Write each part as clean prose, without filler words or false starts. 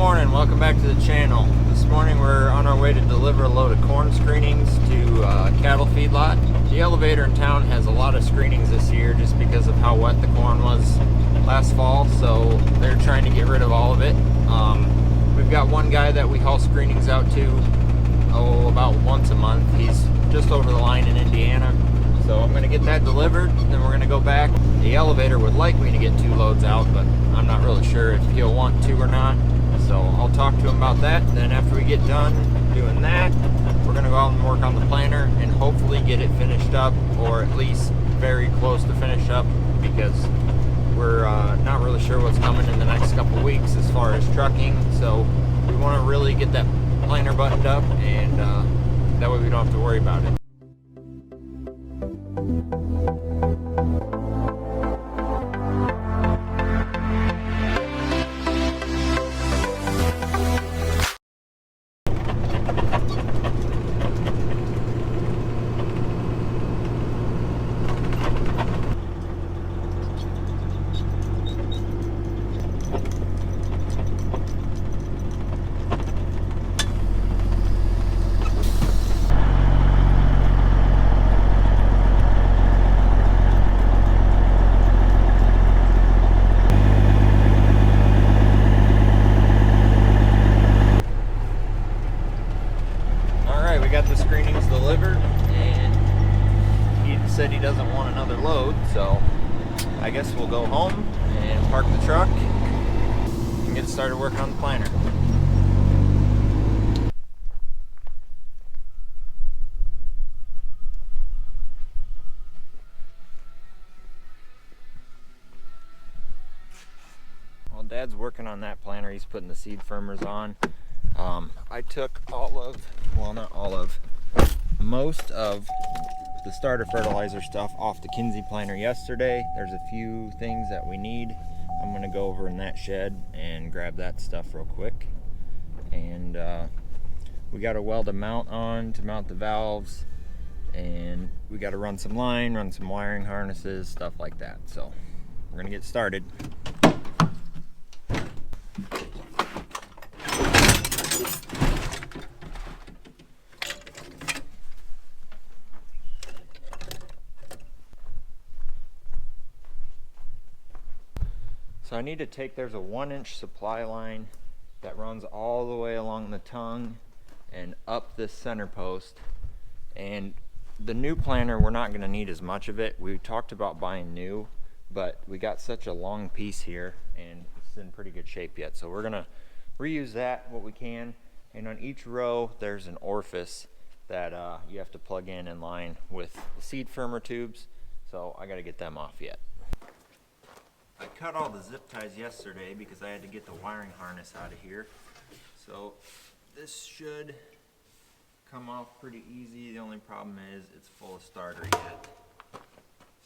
morning, welcome back to the channel. This morning we're on our way to deliver a load of corn screenings to a cattle feedlot. The elevator in town has a lot of screenings this year just because of how wet the corn was last fall, so they're trying to get rid of all of it. We've got one guy that we haul screenings out to about once a month. He's just over the line in Indiana, so I'm going to get that delivered, then we're going to go back. The elevator would like me to get 2 loads out, but I'm not really sure if he'll want to or not. So I'll talk to him about that. Then after we get done doing that, we're going to go out and work on the planter and hopefully get it finished up, or at least very close to finish up, because we're not really sure what's coming in the next couple of weeks as far as trucking. So we want to really get that planter buttoned up, and that way we don't have to worry about it. Got the screenings delivered, and he said he doesn't want another load, so I guess we'll go home and park the truck and get started working on the planter. While Dad's working on that planter, he's putting the seed firmers on. I took most of the starter fertilizer stuff off the Kinze planter yesterday. There's a few things that we need. I'm gonna go over in that shed and grab that stuff real quick. And we got to weld a mount on to mount the valves, and we got to run some line, run some wiring harnesses, stuff like that. So we're gonna get started. So I need to take, there's a 1-inch supply line that runs all the way along the tongue and up this center post. And the new planter, we're not going to need as much of it. We talked about buying new, but we got such a long piece here and it's in pretty good shape yet. So we're going to reuse that what we can. And on each row there's an orifice that you have to plug in line with the seed firmer tubes. So I got to get them off yet. I cut all the zip ties yesterday because I had to get the wiring harness out of here. So this should come off pretty easy. The only problem is it's full of starter yet.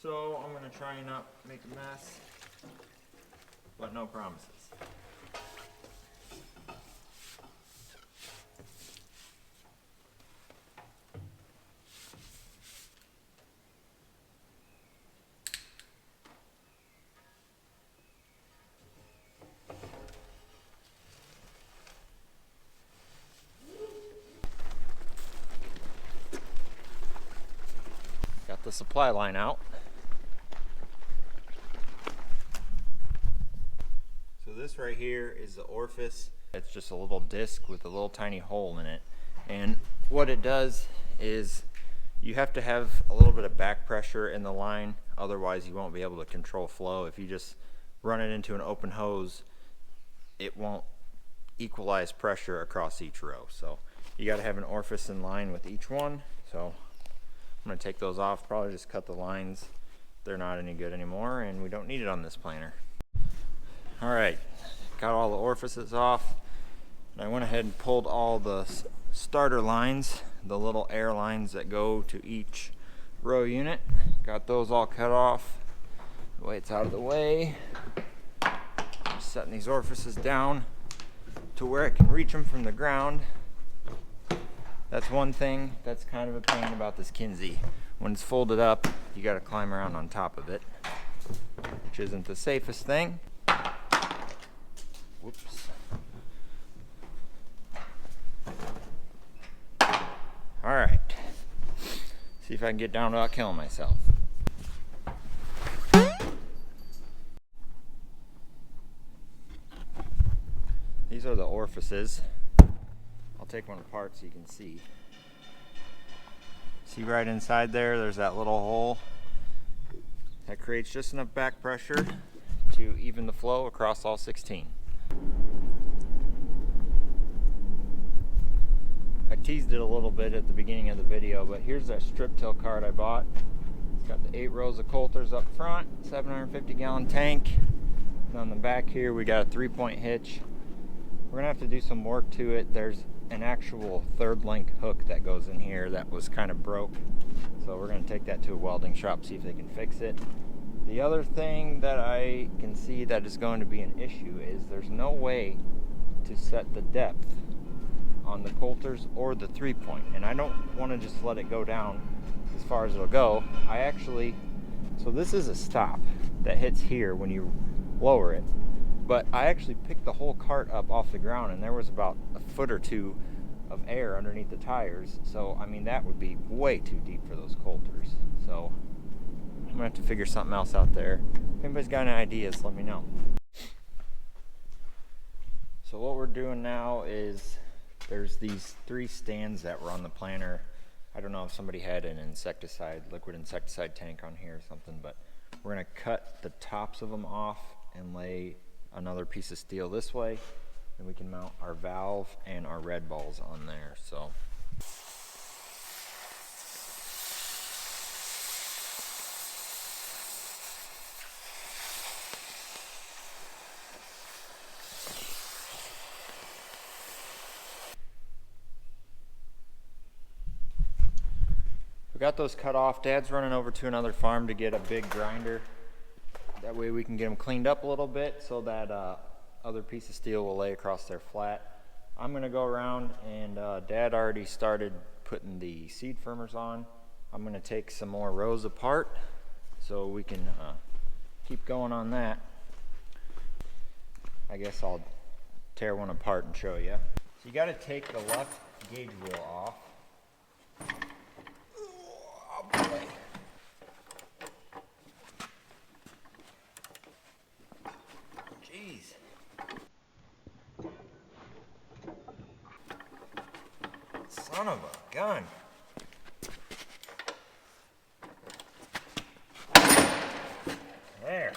So I'm going to try and not make a mess, but no promises. The supply line out. So this right here is the orifice. It's just a little disc with a little tiny hole in it, and what it does is you have to have a little bit of back pressure in the line, otherwise you won't be able to control flow. If you just run it into an open hose, it won't equalize pressure across each row. So you got to have an orifice in line with each one. So I'm going to take those off, probably just cut the lines. They're not any good anymore and we don't need it on this planter. Alright, got all the orifices off. And I went ahead and pulled all the starter lines, the little air lines that go to each row unit. Got those all cut off. The way it's out of the way. I'm setting these orifices down to where I can reach them from the ground. That's one thing that's kind of a pain about this Kinze. When it's folded up, you got to climb around on top of it, which isn't the safest thing. Whoops. See if I can get down without killing myself. These are the orifices. I'll take one apart so you can see. See right inside there, there's that little hole. That creates just enough back pressure to even the flow across all 16. I teased it a little bit at the beginning of the video, but here's that strip till cart I bought. It's got the 8 rows of coulters up front, 750 gallon tank. And on the back here we got a 3-point hitch. We're gonna have to do some work to it. There's an actual 3rd link hook that goes in here that was kind of broke. So we're gonna take that to a welding shop, see if they can fix it. The other thing that I can see that is going to be an issue is there's no way to set the depth on the coulters or the 3-point. And I don't wanna just let it go down as far as it'll go. So this is a stop that hits here when you lower it. But I actually picked the whole cart up off the ground and there was about a foot or 2 of air underneath the tires. So, I mean, that would be way too deep for those coulters. So, I'm gonna have to figure something else out there. If anybody's got any ideas, let me know. So what we're doing now is, there's these 3 stands that were on the planter. I don't know if somebody had an liquid insecticide tank on here or something, but we're gonna cut the tops of them off and lay another piece of steel this way, and we can mount our valve and our red balls on there. So we got those cut off. Dad's running over to another farm to get a big grinder. That way we can get them cleaned up a little bit so that other piece of steel will lay across there flat. I'm gonna go around and Dad already started putting the seed firmers on. I'm gonna take some more rows apart so we can keep going on that. I guess I'll tear one apart and show you. So you gotta take the left gauge wheel off. Oh boy. Jeez. Son of a gun. There.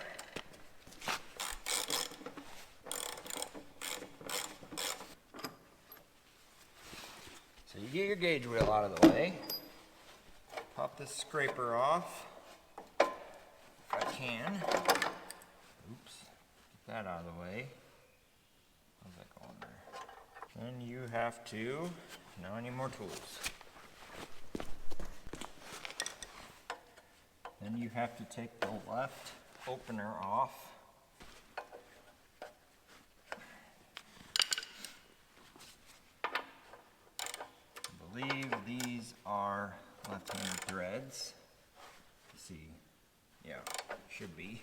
So you get your gauge wheel out of the way. Pop this scraper off if I can. Oops. That out of the way. How's that going there? Then you have to, now I need more tools. Then you have to take the left opener off. I believe these are left-handed threads. Let's see, yeah, should be.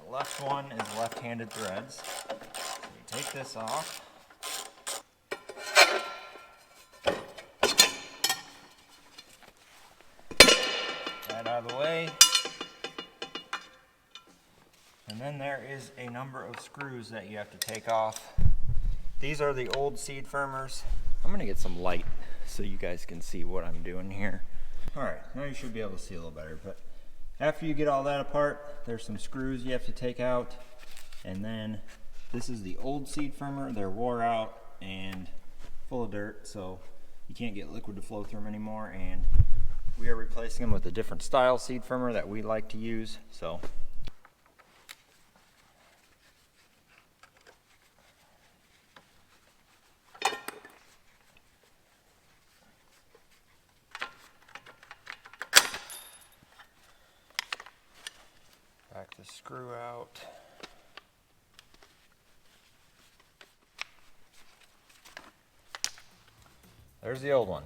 The left one is left-handed threads. So you take this off. That out of the way. And then there is a number of screws that you have to take off. These are the old seed firmers. I'm gonna get some light so you guys can see what I'm doing here. All right, now you should be able to see a little better, but after you get all that apart, there's some screws you have to take out. And then this is the old seed firmer. They're wore out and full of dirt, so you can't get liquid to flow through them anymore. And we are replacing them with a different style seed firmer that we like to use. So back the screw out. There's the old one.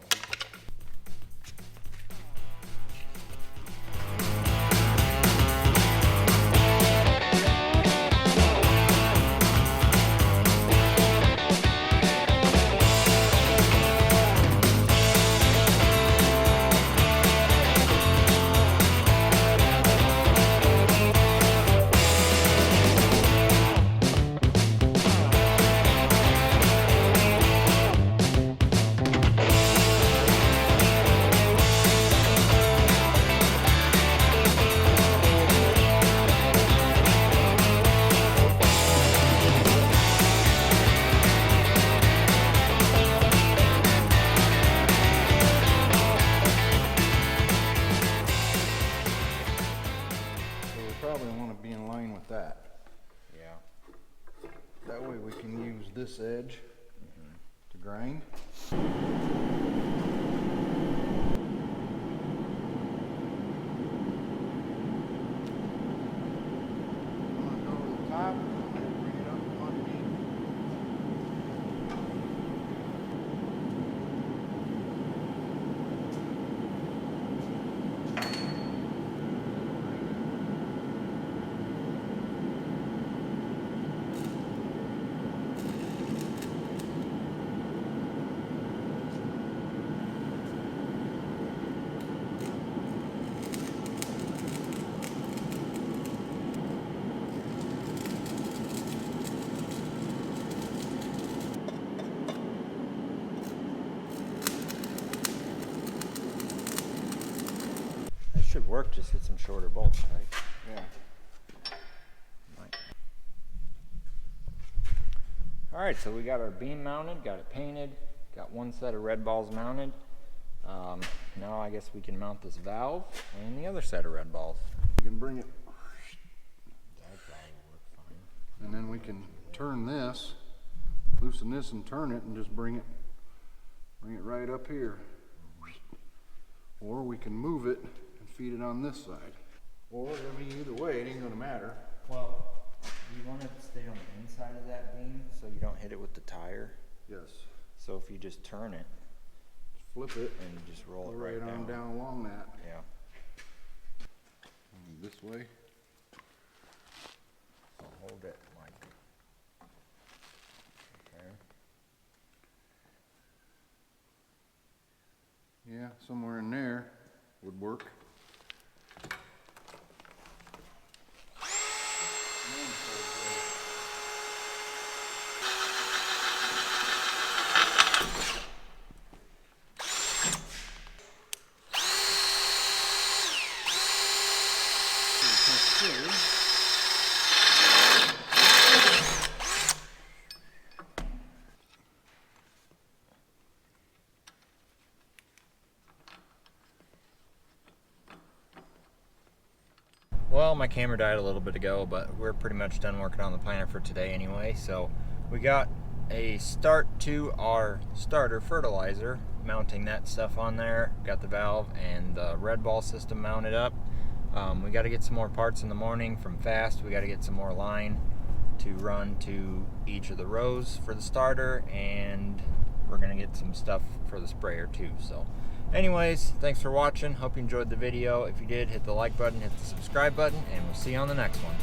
probably want to be in line with that. Yeah. That way we can use this edge to grind. I'm going to go to the top and bring it up from underneath. It should work, just hit some shorter bolts, right? Yeah. Alright, so we got our beam mounted, got it painted, got one set of red balls mounted. Now I guess we can mount this valve and the other set of red balls. You can bring it, That'd probably work fine. and then we can turn this, loosen this and turn it, and just bring it right up here. Or we can move it and feed it on this side. Or, I mean, either way, it ain't gonna matter. Well, you want it to stay on the inside of that beam so you don't hit it with the tire. Yes. So if you just turn it Flip it, and you just roll it right on down along that. Yeah. This way. So hold it like. Okay. Yeah, somewhere in there would work. Well, my camera died a little bit ago, but we're pretty much done working on the planter for today anyway. So we got a start to our starter fertilizer, mounting that stuff on there. Got the valve and the red ball system mounted up. We got to get some more parts in the morning from Fast. We got to get some more line to run to each of the rows for the starter, and we're going to get some stuff for the sprayer too. So anyways, thanks for watching. Hope you enjoyed the video. If you did, hit the like button, hit the subscribe button, and we'll see you on the next one.